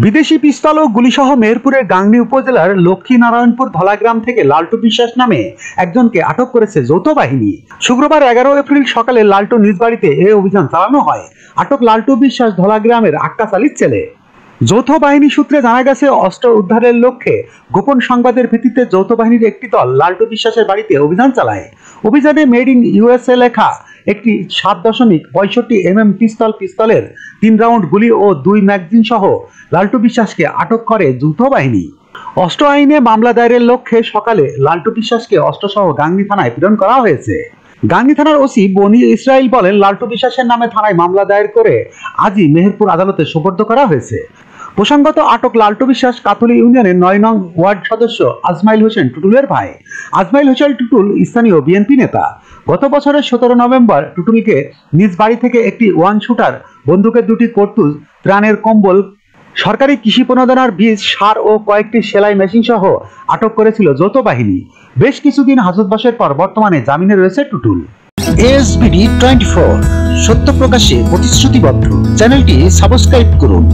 বিদেশি পিস্তল ও গুলিসহ মেহেরপুরের গাংনী উপজেলার লক্ষ্মীনারায়ণপুর ধলাগ্রাম থেকে লালটু বিশ্বাস নামে একজনকে আটক করেছে যৌথ বাহিনী। শুক্রবার 11 এপ্রিল সকালে লালটু নিজ বাড়িতে এই অভিযান চালানো হয়। আটক লালটু বিশ্বাস ধলাগ্রামের আক্কাস আলীর ছেলে। যৌথ বাহিনী সূত্রে জানা গেছে, অস্ত্র উদ্ধারের লক্ষ্যে গোপন সংবাদের ভিত্তিতে যৌথ বাহিনীর একটি দল লালটু বিশ্বাসের বাড়িতে অভিযান চালায়। অভিযানে মেড ইন ইউএসএ লেখা একটি 7.65 পিস্তলের 3 রাউন্ড গুলি ও 2 ম্যাগাজিন সহ লালটু বিশ্বাসকে আটক করে যৌথ বাহিনী। অস্ত্র আইনে মামলা দায়েরের লক্ষ্যে সকালে লালটু বিশ্বাসকে অস্ত্রসহ গাংনী থানায় প্রেরণ করা হয়েছে। গাংনী থানার ওসি বনি ইসরাইল বলেন, লালটু বিশ্বাসের নামে থানায় মামলা দায়ের করে আজই মেহেরপুর আদালতে সোপর্দ করা হয়েছে। প্রসঙ্গত, আটক লালটু বিশ্বাস কাতুলি ইউনিয়নের 9 নং ওয়ার্ড সদস্য আজমাইল হোসেন টুটুলের ভাই। আজমাইল হোসেন টুটুল স্থানীয় বিএনপি নেতা। গত বছরের 17 নভেম্বর টুটুলকে নিজ বাড়ি থেকে একটি 1 শুটার, বন্দুকের 2টি কার্তুজ, ত্রাণের কম্বল, সরকারি কৃষি প্রণোদনার বীজ, সার ও কয়েকটি সেলাই মেশিন সহ আটক করেছিল যৌথ বাহিনী। বেশ কিছুদিন হাজতবাসের পর বর্তমানে জামিনে রয়েছে টুটুল। ASBD 24 সত্য প্রকাশে প্রতিশ্রুতিবদ্ধ। চ্যানেলটি সাবস্ক্রাইব করুন।